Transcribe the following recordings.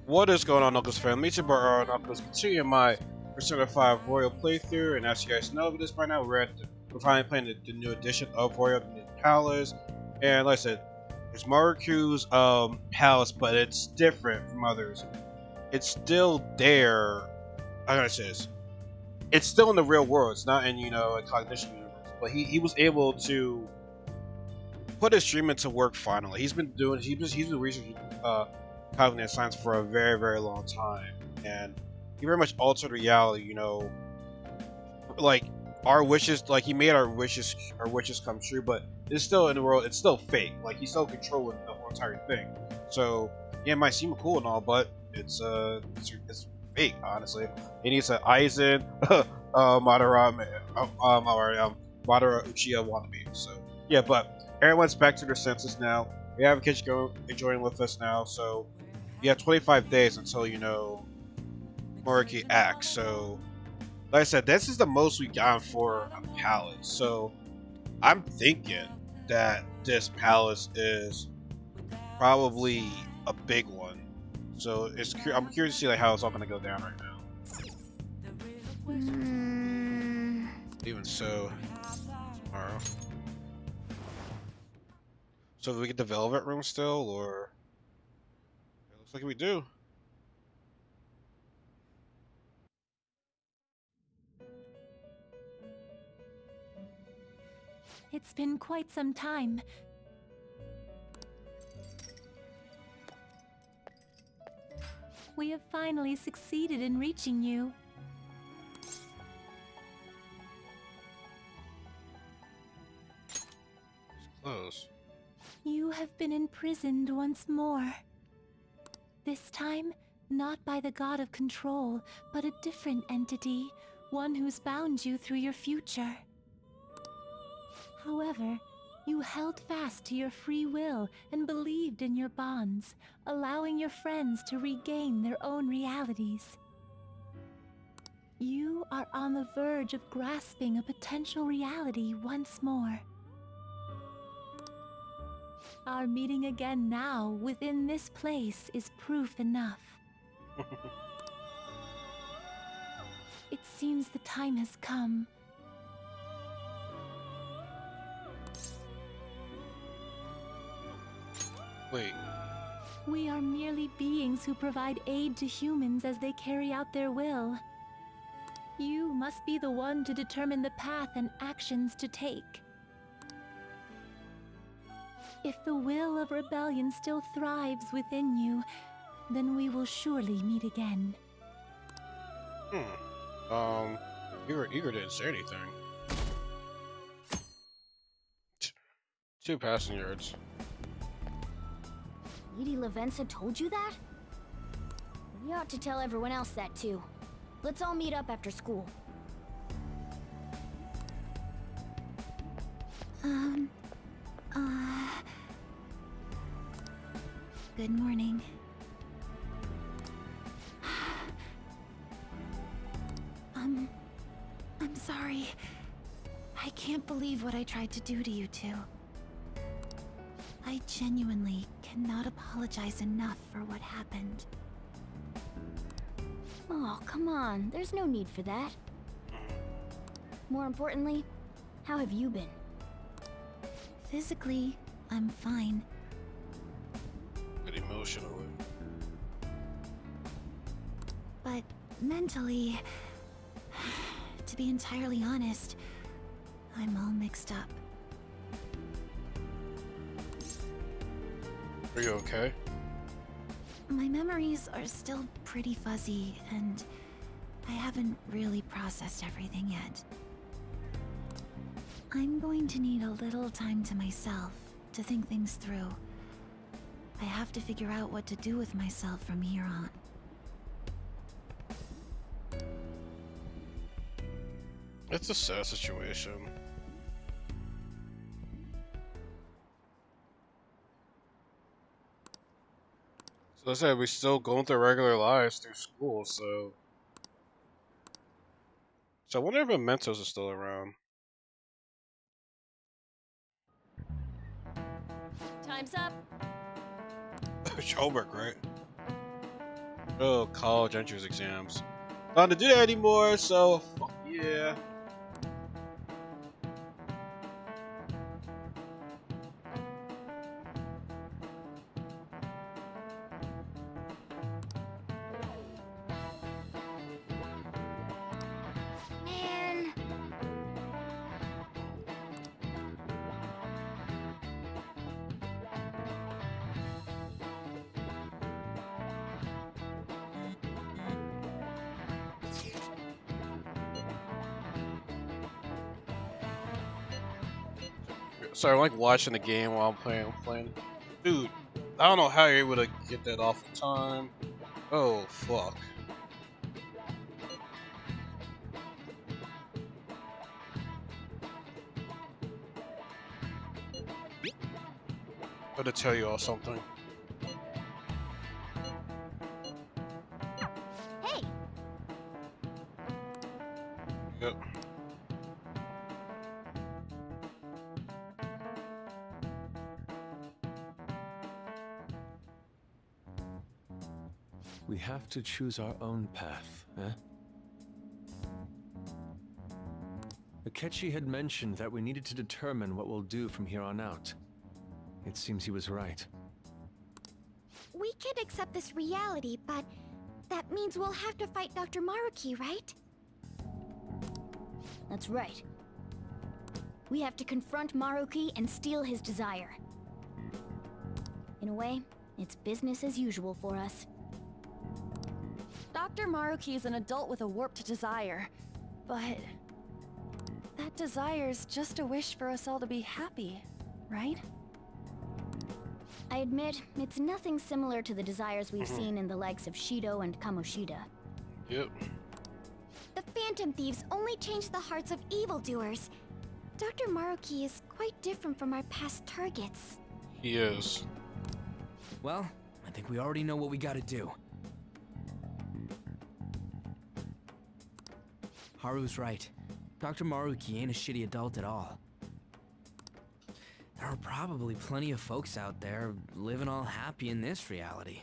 What is going on, Knuckles fan? Me too, Knuckles. Continuing my Persona 5 Royal playthrough, and as you guys know this by now, we're finally playing the new edition of Royal the New Palace. And like I said, there's Maruki's palace, but it's different from others. It's still there. I'm gonna say this. It's still in the real world. It's not in a cognition universe. But he was able to put his dream into work finally. He's been researching cognitive science for a very, very long time, and he very much altered reality. Like our wishes, like he made our wishes come true, but it's still in the world. It's still fake. Like he's still controlling the whole entire thing. So yeah, it might seem cool and all, but it's fake, honestly. He needs an Aizen, Madara Uchiha wannabe. So yeah, but everyone's back to their senses now. We have kids enjoying with us now, so you have 25 days until Maruki acts. So like I said, this is the most we got for a palace. So I'm thinking that this palace is probably a big one. So I'm curious to see how it's all gonna go down right now. Even so, tomorrow. So do we get the Velvet Room still, or it looks like we do. It's been quite some time. We have finally succeeded in reaching you. It's close. You have been imprisoned once more. This time, not by the god of control, but a different entity, one who's bound you through your future. However, you held fast to your free will and believed in your bonds, allowing your friends to regain their own realities. You are on the verge of grasping a potential reality once more. Our meeting again now within this place is proof enough. It seems the time has come. Wait. We are merely beings who provide aid to humans as they carry out their will. You must be the one to determine the path and actions to take. If the will of rebellion still thrives within you, then we will surely meet again. Igor didn't say anything. 2 passing yards. Lady Lavenza told you that? We ought to tell everyone else that too. Let's all meet up after school. Good morning. I'm sorry. I can't believe what I tried to do to you two. I genuinely cannot apologize enough for what happened. Oh, come on. There's no need for that. More importantly, how have you been? Physically, I'm fine. But emotionally. But mentally, to be entirely honest, I'm all mixed up. Are you okay? My memories are still pretty fuzzy, and I haven't really processed everything yet. I'm going to need a little time to myself to think things through. I have to figure out what to do with myself from here on. It's a sad situation. So I said we're still going through regular lives through school, so I wonder if Mementos is still around. Time's up. It's homework, right? Oh, college entrance exams. Not to do that anymore, so fuck yeah. Man. Sorry, I'm like watching the game while I'm playing. Dude, I don't know how you're able to get that off in time. Oh, fuck. I'm gonna tell you all something. Hey. Yep. We have to choose our own path, eh? Akechi had mentioned that we needed to determine what we'll do from here on out. It seems he was right. We could accept this reality, but that means we'll have to fight Dr. Maruki, right? That's right. We have to confront Maruki and steal his desire. In a way, it's business as usual for us. Dr. Maruki is an adult with a warped desire, but that desire's just a wish for us all to be happy, right? I admit, it's nothing similar to the desires we've seen in the likes of Shido and Kamoshida. Yep. The Phantom Thieves only change the hearts of evildoers. Dr. Maruki is quite different from our past targets. He is. Well, I think we already know what we gotta do. Haru's right. Dr. Maruki ain't a shitty adult at all. There are probably plenty of folks out there living all happy in this reality.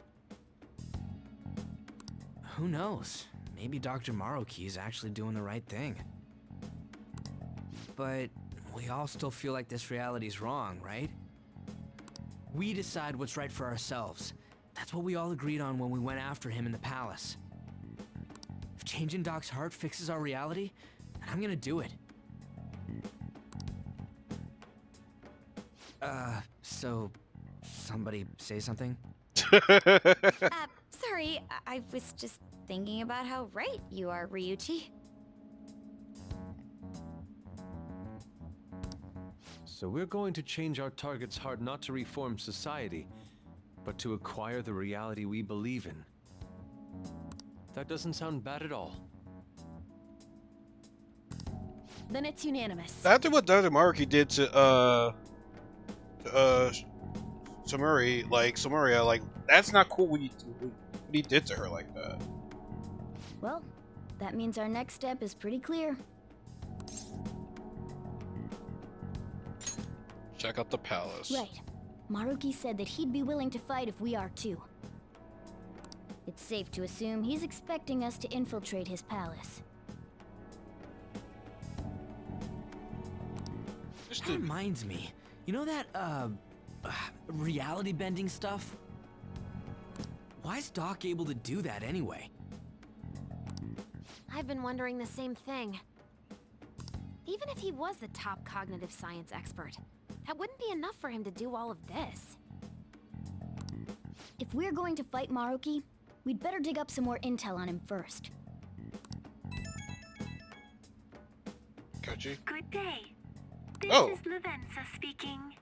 Who knows? Maybe Dr. Maruki is actually doing the right thing. But we all still feel like this reality's wrong, right? We decide what's right for ourselves. That's what we all agreed on when we went after him in the palace. If changing Doc's heart fixes our reality, then I'm gonna do it. So somebody say something? Sorry, I was just thinking about how right you are, Ryuichi. So we're going to change our target's heart not to reform society, but to acquire the reality we believe in. That doesn't sound bad at all. Then it's unanimous. After what Dr. Maruki did to Samurai, like that's not cool what he did to her like that. Well, that means our next step is pretty clear. Check out the palace. Right. Maruki said that he'd be willing to fight if we are too. It's safe to assume he's expecting us to infiltrate his palace. That reminds me. You know that, reality bending stuff? Why is Doc able to do that anyway? I've been wondering the same thing. Even if he was the top cognitive science expert, that wouldn't be enough for him to do all of this. If we're going to fight Maruki, we'd better dig up some more intel on him first. Kachi? Good day. This Oh. is Lavenza speaking.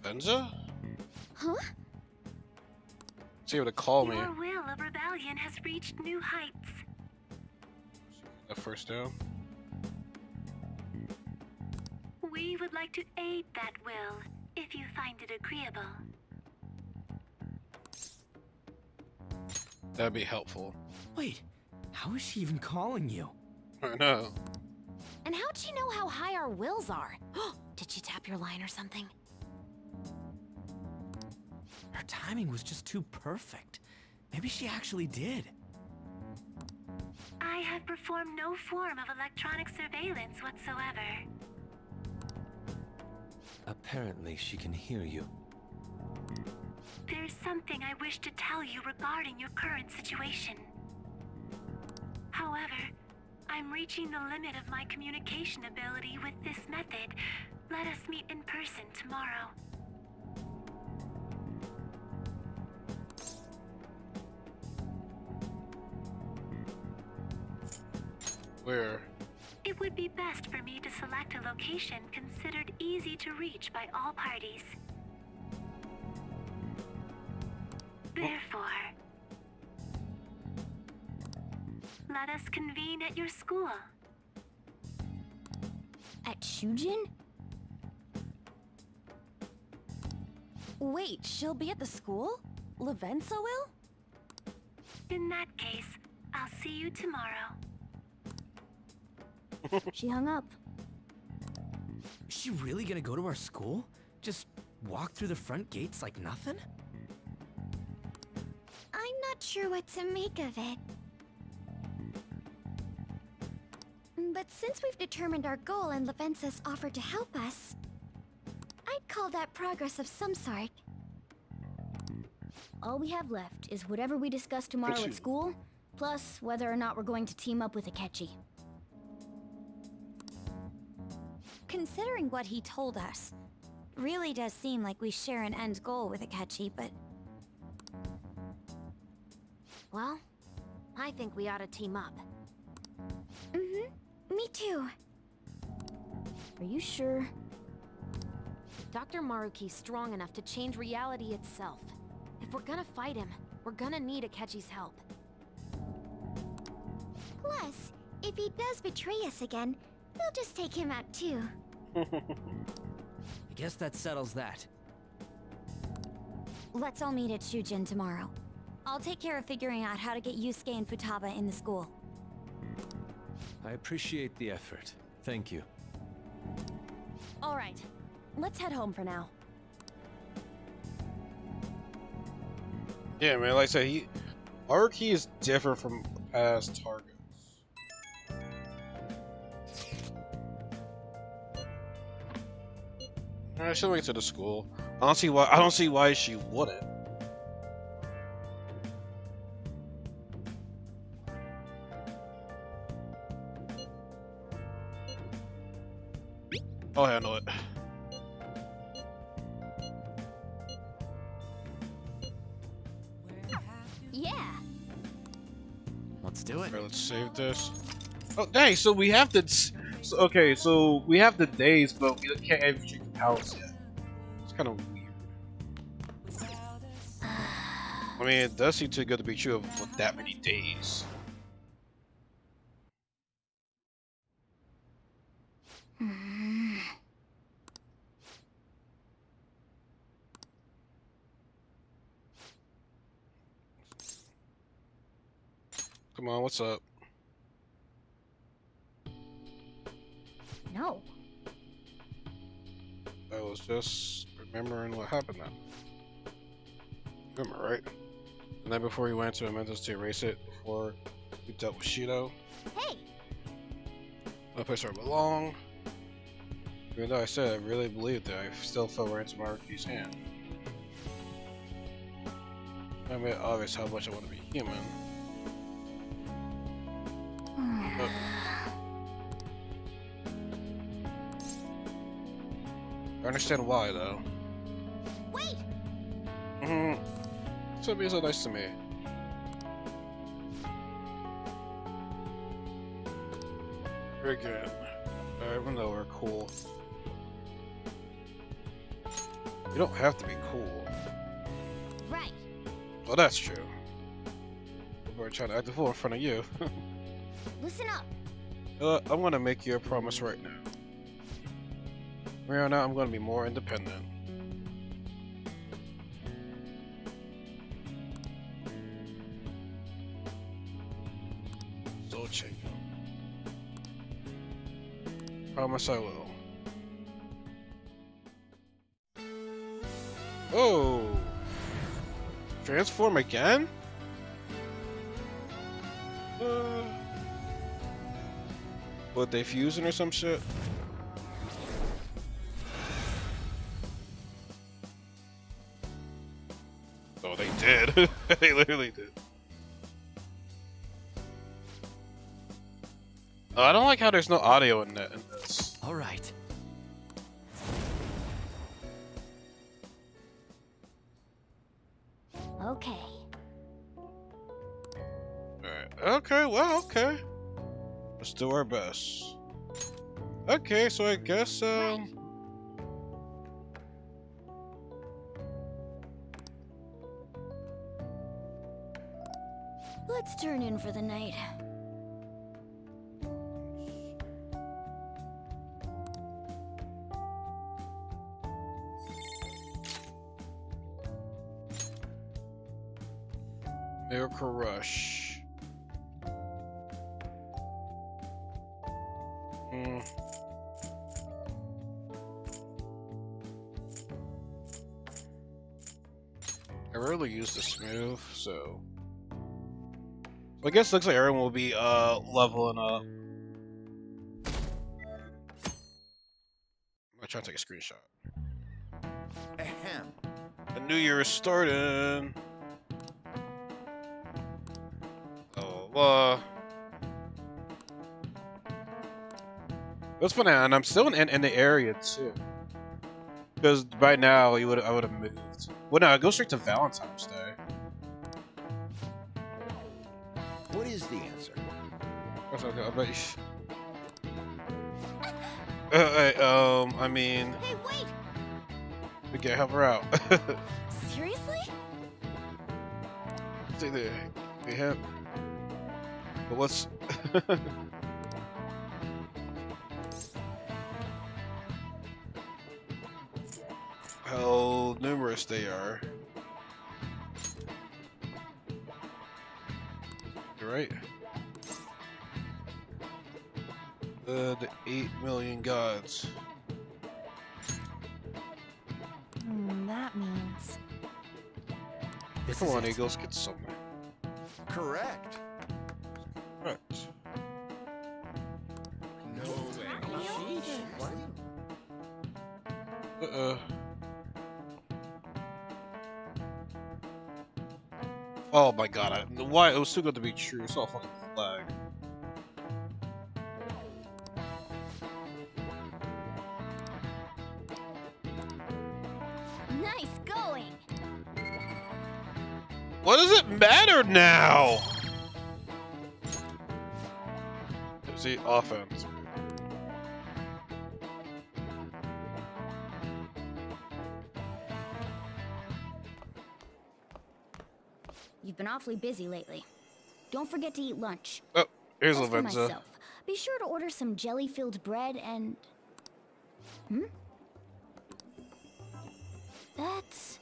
Venza? Huh? She able to call me. Your will of rebellion has reached new heights. The first down. We would like to aid that will, if you find it agreeable. That'd be helpful. Wait, how is she even calling you? I know. And how'd she know how high our wills are? Did she tap your line or something? Her timing was just too perfect. Maybe she actually did. I have performed no form of electronic surveillance whatsoever. Apparently, she can hear you. There's something I wish to tell you regarding your current situation. However, I'm reaching the limit of my communication ability with this method. Let us meet in person tomorrow. Where? It would be best for me to select a location considered easy to reach by all parties. Therefore, let us convene at your school. At Shujin? Wait, she'll be at the school? Lavenza will? In that case, I'll see you tomorrow. She hung up. Is she really gonna go to our school? Just walk through the front gates like nothing? I'm not sure what to make of it. But since we've determined our goal and Lavenza's offered to help us, I'd call that progress of some sort. All we have left is whatever we discuss tomorrow at school, plus whether or not we're going to team up with Akechi. Considering what he told us, really does seem like we share an end goal with Akechi, but... Well, I think we ought to team up. Me too. Are you sure? Dr. Maruki's strong enough to change reality itself. If we're gonna fight him, we're gonna need Akechi's help. Plus, if he does betray us again, we'll just take him out too. I guess that settles that. Let's all meet at Shujin tomorrow. I'll take care of figuring out how to get Yusuke and Futaba in the school. I appreciate the effort. Thank you. All right, let's head home for now. Yeah, man, like I said, Maruki is different from past targets. I should wait to the school. I don't see why she wouldn't. I'll handle it. Yeah. Let's do it. Alright, let's save this. Oh, dang! So we have the. Okay, so we have the days, but we can't infiltrate the palace yet. It's kind of weird. I mean, it does seem too good to be true with that many days. Come on, what's up? No. I was just remembering what happened then. Remember, right? The night before you went to Mementos to erase it, before you dealt with Shido. Hey! No place where I belong. Even though I said I really believed that, I still fell right into Maruki's hand. I made it obvious how much I want to be human. I understand why, though. Wait! So be so nice to me. Very good. Even though we're cool. You don't have to be cool. Right. Well, that's true. We're trying to act the fool in front of you. Listen up. I'm gonna make you a promise right now. From here on out, I'm gonna be more independent. So check. Promise I will. Oh! Transform again? What, they fusing or some shit? Oh, they did. They literally did. Oh, I don't like how there's no audio in this. All right. Okay. Alright. Okay, well, okay. Let's do our best. Okay, so I guess, Let's turn in for the night. Erica Rush. I rarely use this move, so I guess it looks like everyone will be leveling up. I'm trying to take a screenshot. Ahem. The new year is starting. That's funny, and I'm still in the area too. Because by now I would have moved. Well, no, I go straight to Valentine's Day. What is the answer? Okay, I bet you. I mean, Hey, wait! we can't help her out. Seriously? Stay there. They have. But what's how numerous they are. You're right. The 8 million gods. That means... Come on, Eagles, get something. Correct. Right. No way. Oh my god, why? It was too good to be true. It's all fucking flag. Nice going! What does it matter now? See, offense. You've been awfully busy lately. Don't forget to eat lunch. Oh, here's As for Lavenza. myself, be sure to order some jelly-filled bread and... That's...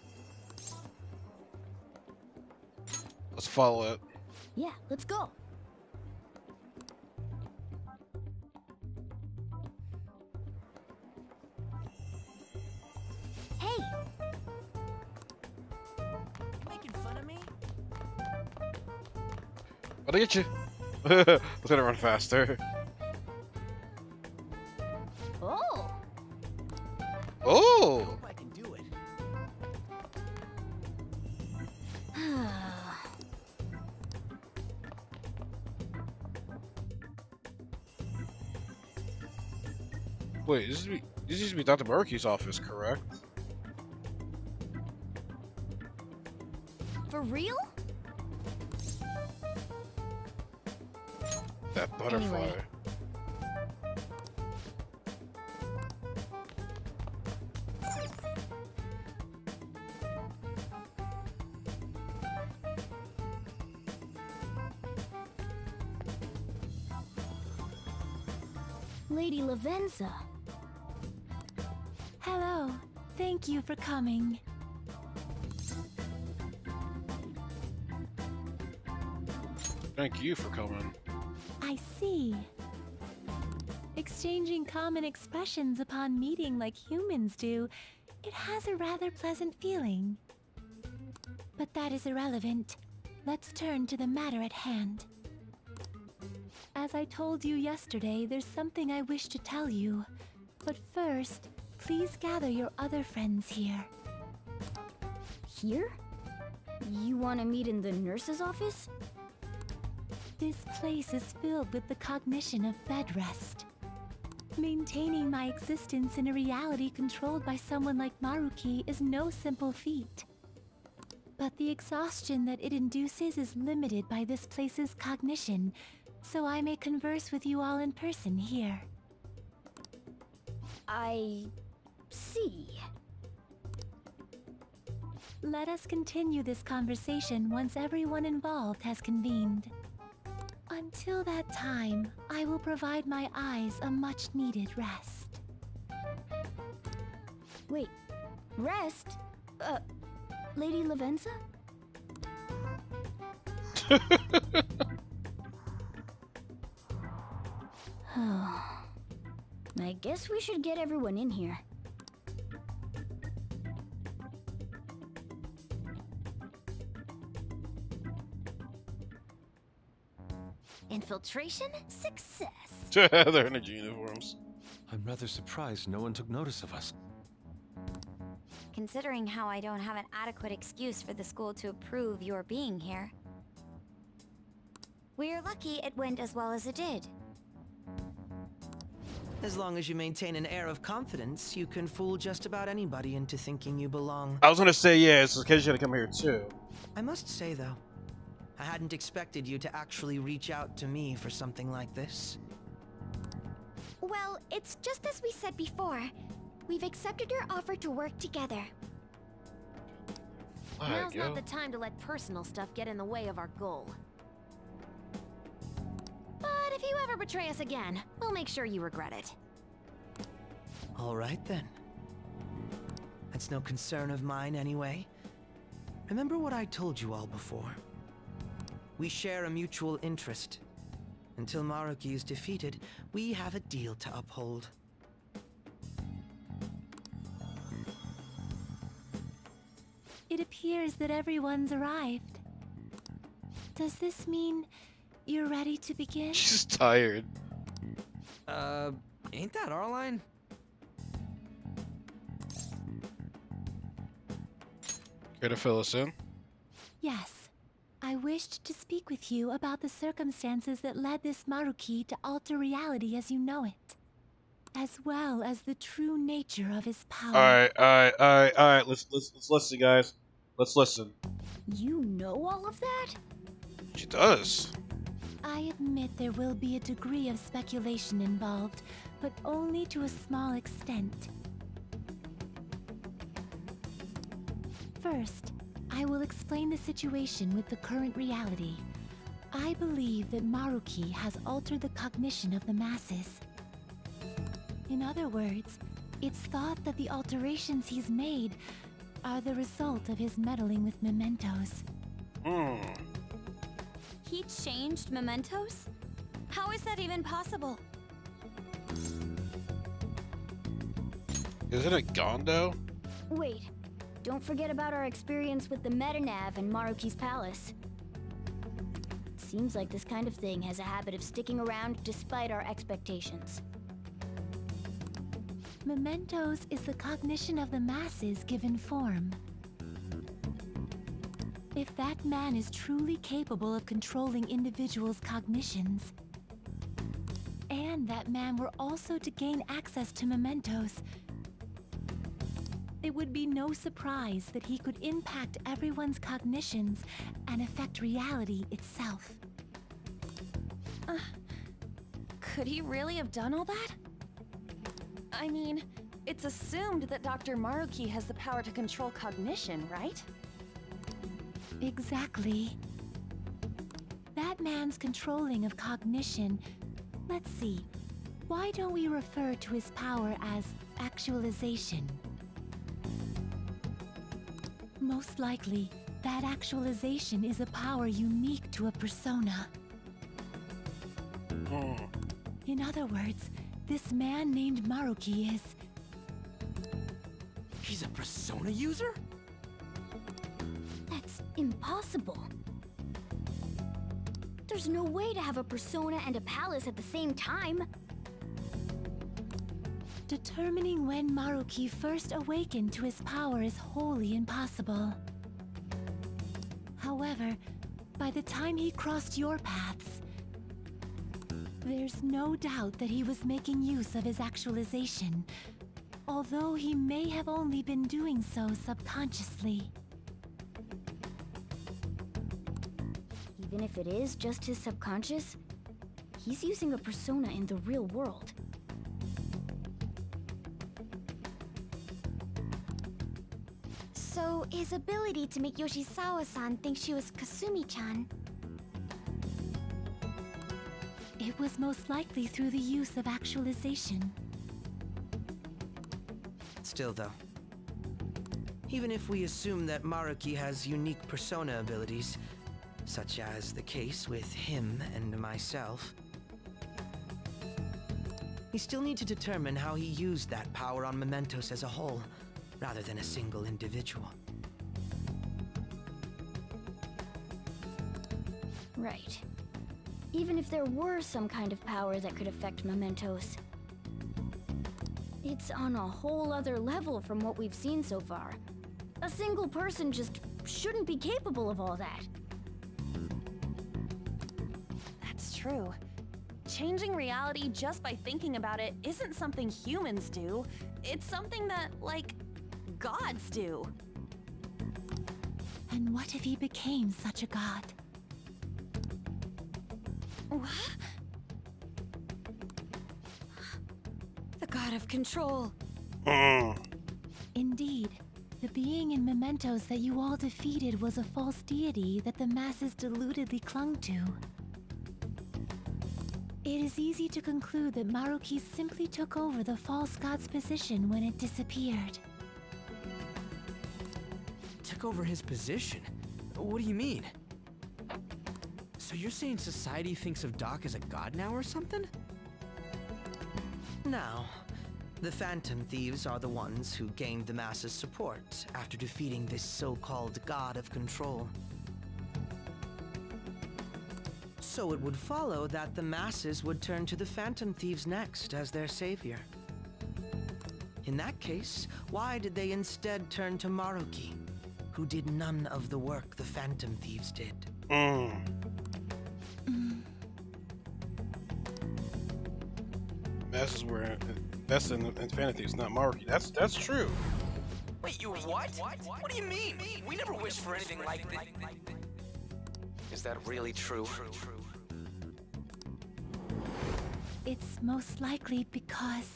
Let's follow it. Yeah, let's go. Hey! Making fun of me? I'll get you. Let's gonna run faster. Oh! Oh! Hope I can do it. Wait, this used to be Dr. Maruki's office, correct? For real? That butterfly. Anyway. Lady Lavenza. Hello. Thank you for coming. Thank you for coming. I see. Exchanging common expressions upon meeting like humans do, it has a rather pleasant feeling. But that is irrelevant. Let's turn to the matter at hand. As I told you yesterday, there's something I wish to tell you. But first, please gather your other friends here. Here? You want to meet in the nurse's office? This place is filled with the cognition of bed rest. Maintaining my existence in a reality controlled by someone like Maruki is no simple feat. But the exhaustion that it induces is limited by this place's cognition, so I may converse with you all in person here. I see. Let us continue this conversation once everyone involved has convened. Until that time, I will provide my eyes a much-needed rest. Wait, rest? Lady Lavenza? I guess we should get everyone in here. Infiltration success. They're in their uniforms. I'm rather surprised no one took notice of us. Considering how I don't have an adequate excuse for the school to approve your being here. We're lucky it went as well as it did. As long as you maintain an air of confidence, you can fool just about anybody into thinking you belong. I was gonna say, yeah, it's because you gotta come here too. I must say, though, I hadn't expected you to actually reach out to me for something like this. Well, it's just as we said before. We've accepted your offer to work together. Now's not the time to let personal stuff get in the way of our goal. But if you ever betray us again, we'll make sure you regret it. All right, then. That's no concern of mine, anyway. Remember what I told you all before. We share a mutual interest. Until Maruki is defeated, we have a deal to uphold. It appears that everyone's arrived. Does this mean you're ready to begin? She's tired. Ain't that our line? Care to fill us in? Yes. I wished to speak with you about the circumstances that led this Maruki to alter reality as you know it, as well as the true nature of his power. Alright. Let's listen, guys. Let's listen. You know all of that? She does. I admit there will be a degree of speculation involved, but only to a small extent. First, I will explain the situation with the current reality. I believe that Maruki has altered the cognition of the masses. In other words, it's thought that the alterations he's made are the result of his meddling with mementos. He changed mementos? How is that even possible? Isn't it Gondo? Wait, don't forget about our experience with the Metanav and Maruki's palace. Seems like this kind of thing has a habit of sticking around despite our expectations. Mementos is the cognition of the masses given form. If that man is truly capable of controlling individuals' cognitions, and that man were also to gain access to mementos, it would be no surprise that he could impact everyone's cognitions and affect reality itself. Could he really have done all that? I mean, it's assumed that Dr. Maruki has the power to control cognition, right? Exactly. That man's controlling of cognition. Let's see. Why don't we refer to his power as actualization? Most likely, that actualization is a power unique to a persona. In other words, this man named Maruki is... He's a persona user? impossible. There's no way to have a persona and a palace at the same time. Determining when Maruki first awakened to his power is wholly impossible. However, by the time he crossed your paths, there's no doubt that he was making use of his actualization, although he may have only been doing so subconsciously. Even if it is just his subconscious, he's using a persona in the real world. So, his ability to make Yoshizawa-san think she was Kasumi-chan. It was most likely through the use of actualization. Still though, even if we assume that Maruki has unique persona abilities, such as the case with him and myself, we still need to determine how he used that power on Mementos as a whole, rather than a single individual. Right. Even if there were some kind of power that could affect Mementos, it's on a whole other level from what we've seen so far. A single person just shouldn't be capable of all that. That's true. Changing reality just by thinking about it isn't something humans do. It's something that, like, gods do. And what if he became such a god? What? The god of control. Indeed, the being in Mementos that you all defeated was a false deity that the masses deludedly clung to. It is easy to conclude that Maruki simply took over the false god's position when it disappeared. Took over his position? What do you mean? So you're saying society thinks of Doc as a god now or something? Now, the Phantom Thieves are the ones who gained the masses' support after defeating this so-called god of control. So it would follow that the masses would turn to the Phantom Thieves next as their savior. In that case, why did they instead turn to Maruki, who did none of the work the Phantom Thieves did? Masses were invested in Infinity. It's not Maruki. That's true. Wait, you what? What do you mean? We never wished for anything like this. Is that really true? It's most likely because...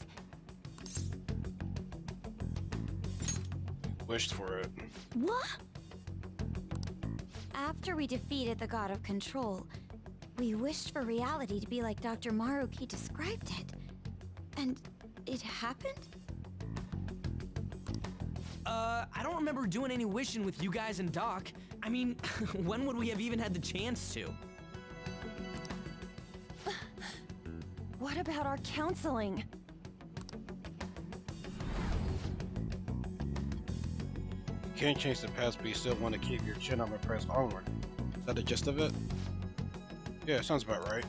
Wished for it. What? After we defeated the god of control, we wished for reality to be like Dr. Maruki described it. And it happened? I don't remember doing any wishing with you guys and Doc. I mean, when would we have even had the chance to? What about our counseling? You can't change the past, but you still want to keep your chin up and press onward. Is that the gist of it? Yeah, sounds about right.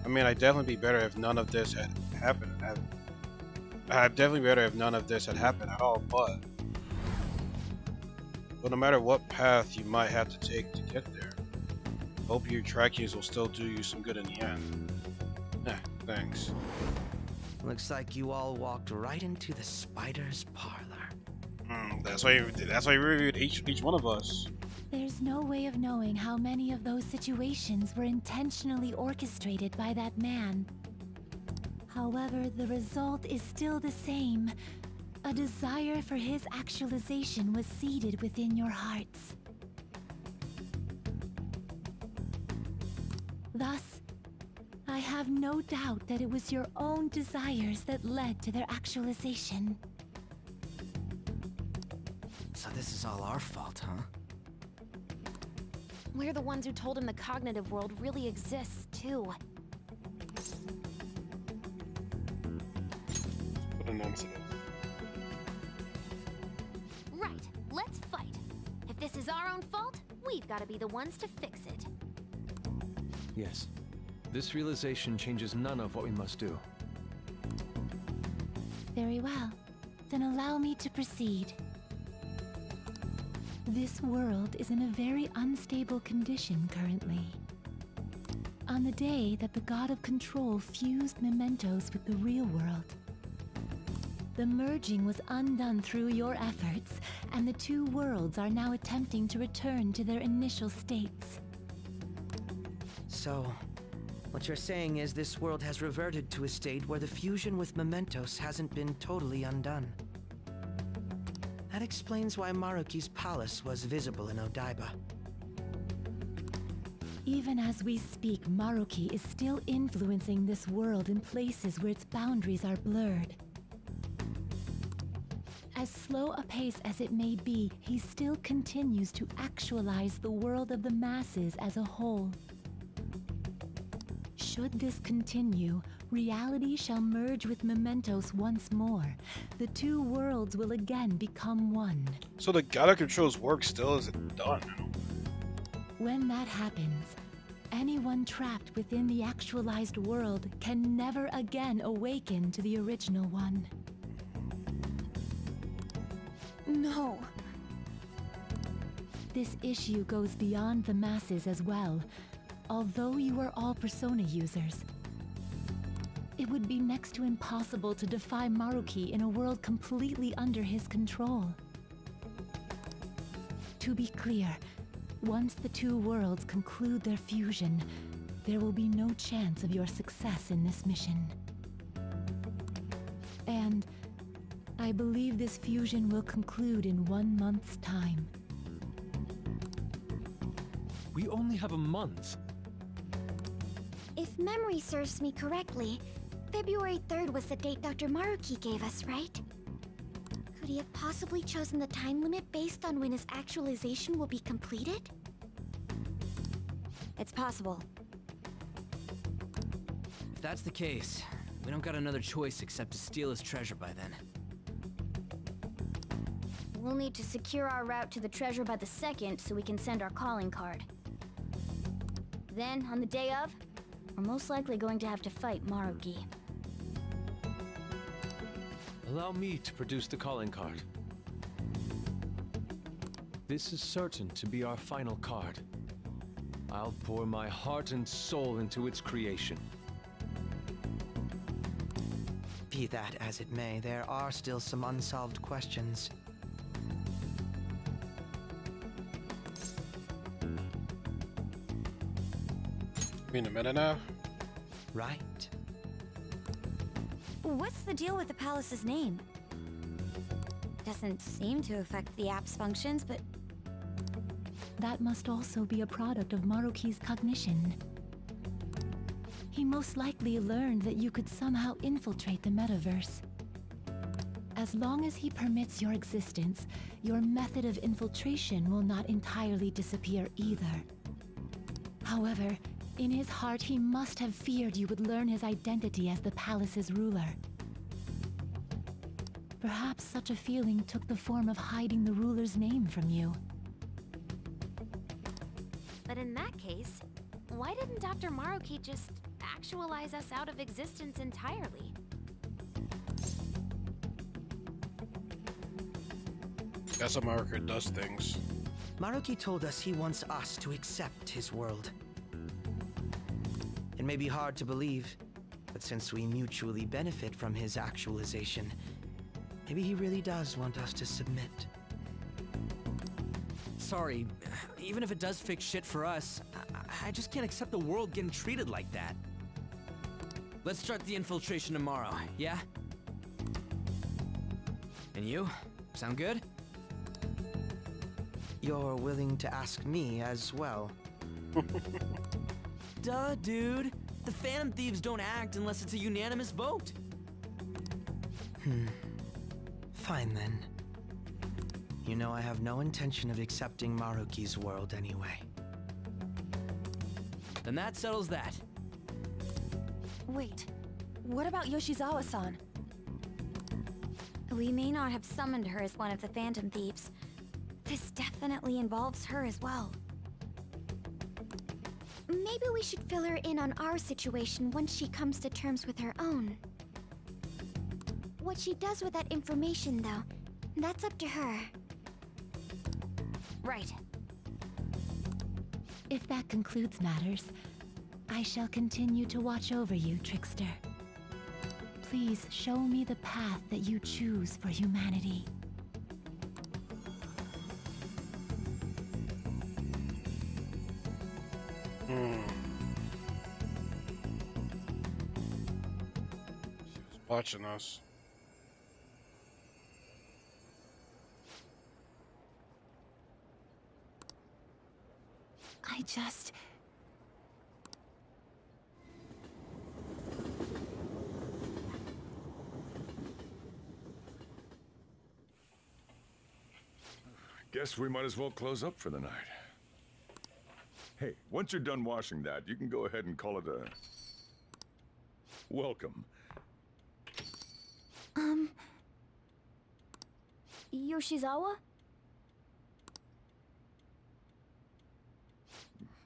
I mean, I'd definitely be better if none of this had happened. I'd definitely be better if none of this had happened at all, but no matter what path you might have to take to get there, hope your trackies will still do you some good in the end. Thanks. Looks like you all walked right into the spider's parlor. That's why you reviewed each one of us. There's no way of knowing how many of those situations were intentionally orchestrated by that man. However, the result is still the same. A desire for his actualization was seeded within your hearts. Thus, I have no doubt that it was your own desires that led to their actualization. So this is all our fault, huh? We're the ones who told him the cognitive world really exists, too. What an incident. Right, let's fight. If this is our own fault, we've got to be the ones to fix it. Yes. This realization changes none of what we must do. Very well. Then allow me to proceed. This world is in a very unstable condition currently. On the day that the God of Control fused mementos with the real world, the merging was undone through your efforts, and the two worlds are now attempting to return to their initial states. So, what you're saying is this world has reverted to a state where the fusion with mementos hasn't been totally undone. That explains why Maruki's palace was visible in Odaiba. Even as we speak, Maruki is still influencing this world in places where its boundaries are blurred. As slow a pace as it may be, he still continues to actualize the world of the masses as a whole. Should this continue, reality shall merge with mementos once more. The two worlds will again become one. So the God of Control's work still isn't done. When that happens, anyone trapped within the actualized world can never again awaken to the original one. No. This issue goes beyond the masses as well. Although you are all Persona users, it would be next to impossible to defy Maruki in a world completely under his control. To be clear, once the two worlds conclude their fusion, there will be no chance of your success in this mission. And I believe this fusion will conclude in 1 month's time. We only have a month. If memory serves me correctly, February 3rd was the date Dr. Maruki gave us, right? Could he have possibly chosen the time limit based on when his actualization will be completed? It's possible. If that's the case, we don't got another choice except to steal his treasure by then. We'll need to secure our route to the treasure by the 2nd so we can send our calling card. Then, on the day of, we're most likely going to have to fight Maruki. Allow me to produce the calling card. This is certain to be our final card. I'll pour my heart and soul into its creation. Be that as it may, there are still some unsolved questions. You mean a minute now? Right. What's the deal with the palace's name? Doesn't seem to affect the app's functions, but That must also be a product of Maruki's cognition. He most likely learned that you could somehow infiltrate the metaverse. As long as he permits your existence, your method of infiltration will not entirely disappear either. However, in his heart he must have feared you would learn his identity as the palace's ruler. Perhaps such a feeling took the form of hiding the ruler's name from you. But in that case, why didn't Dr. Maruki just actualize us out of existence entirely? That's how Maruki does things. Maruki told us he wants us to accept his world. It may be hard to believe, but since we mutually benefit from his actualization, maybe he really does want us to submit. Sorry, even if it does fix shit for us, I just can't accept the world getting treated like that. Let's start the infiltration tomorrow, yeah? And you? Sound good? You're willing to ask me as well. Duh, dude. The Phantom Thieves don't act unless it's a unanimous vote. Fine then. You know I have no intention of accepting Maruki's world anyway. Then that settles that. Wait, what about Yoshizawa-san? we may not have summoned her as one of the Phantom Thieves. This definitely involves her as well. Maybe we should fill her in on our situation once she comes to terms with her own. What she does with that information, though, that's up to her. Right. If that concludes matters, I shall continue to watch over you, Trickster. Please show me the path that you choose for humanity. She was watching us. I just... Guess we might as well close up for the night. Hey, once you're done washing that, you can go ahead and call it a... welcome. Yoshizawa?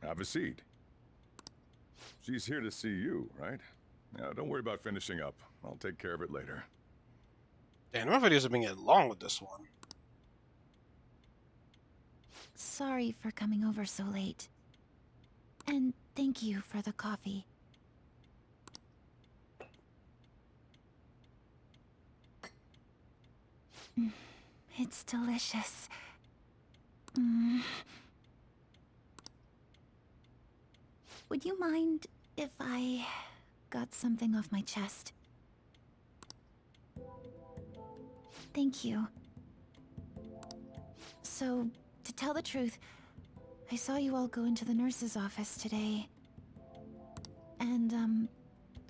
Have a seat. She's here to see you, right? Now, don't worry about finishing up. I'll take care of it later. Damn, my videos have been getting long with this one. Sorry for coming over so late. And thank you for the coffee. It's delicious. Would you mind if I got something off my chest? Thank you. So, to tell the truth, I saw you all go into the nurse's office today. And,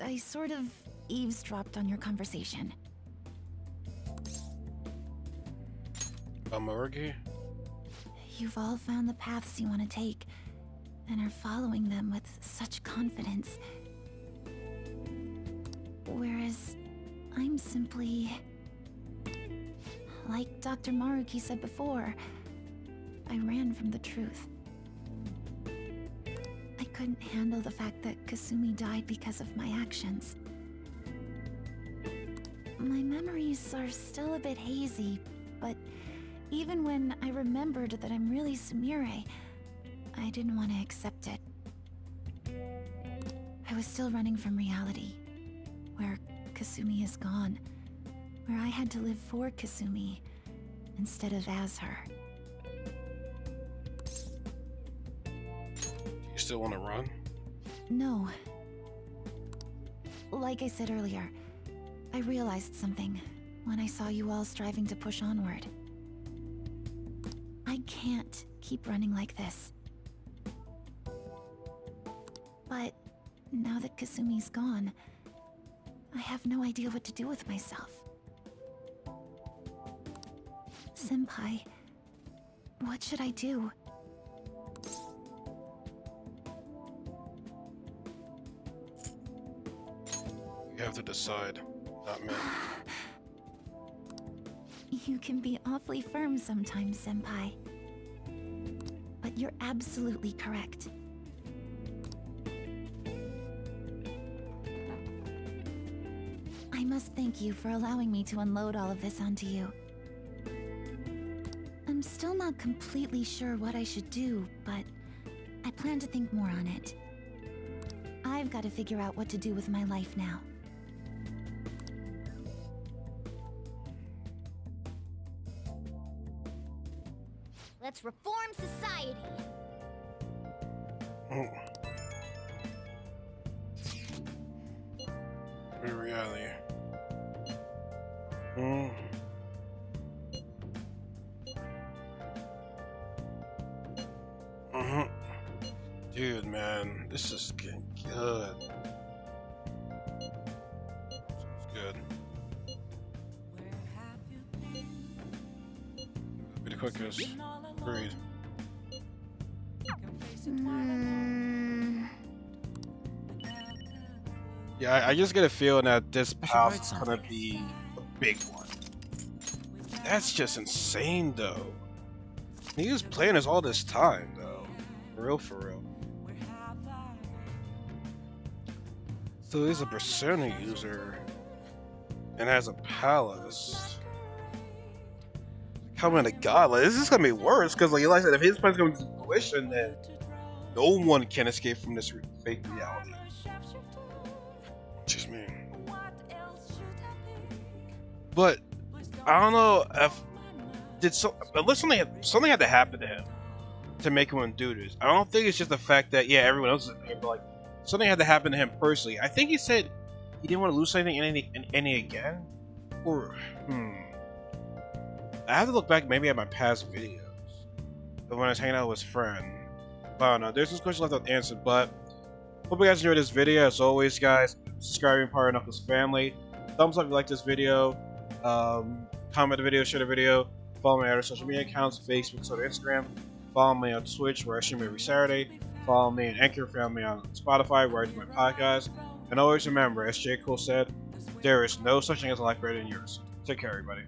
I sort of eavesdropped on your conversation. Maruki? You've all found the paths you want to take, and are following them with such confidence. Whereas, I'm simply... like Dr. Maruki said before, I ran from the truth. I couldn't handle the fact that Kasumi died because of my actions. My memories are still a bit hazy, but even when I remembered that I'm really Sumire, I didn't want to accept it. I was still running from reality, where Kasumi is gone, where I had to live for Kasumi instead of as her. Do you still want to run? No. Like I said earlier, I realized something when I saw you all striving to push onward. I can't keep running like this. But now that Kasumi's gone, I have no idea what to do with myself. Senpai, what should I do? You have to decide, not me. You can be awfully firm sometimes, Senpai. But you're absolutely correct. I must thank you for allowing me to unload all of this onto you. I'm still not completely sure what I should do, but I plan to think more on it. I've got to figure out what to do with my life now. Let's reform society. In reality. Dude, man, this is getting good. This is good. Be the quickest. Agreed. Yeah, I just get a feeling that this path's gonna be a big one. That's just insane, though. He was playing this all this time, though. For real, for real. So he's a Persona user and has a palace. Coming to God, like, this is gonna be worse because, like I said, if his plan's coming to fruition, then no one can escape from this fake reality. Excuse me. But I don't know if unless something had to happen to him to make him do this. I don't think it's just the fact that everyone else is in here, but like something had to happen to him personally. I think he said he didn't want to lose anything in any again, or I have to look back maybe at my past videos of when I was hanging out with his friend. But I don't know. There's some questions left unanswered, but hope you guys enjoyed this video. As always, guys, subscribe to part of Knuckles family. Thumbs up if you like this video. Comment the video, share the video. Follow me on other social media accounts: Facebook, Twitter, Instagram. Follow me on Twitch, where I stream every Saturday. Follow me on Anchor. Follow me on Spotify, where I do my podcast. And always remember, as J. Cole said, there is no such thing as a life better than yours. Take care, everybody.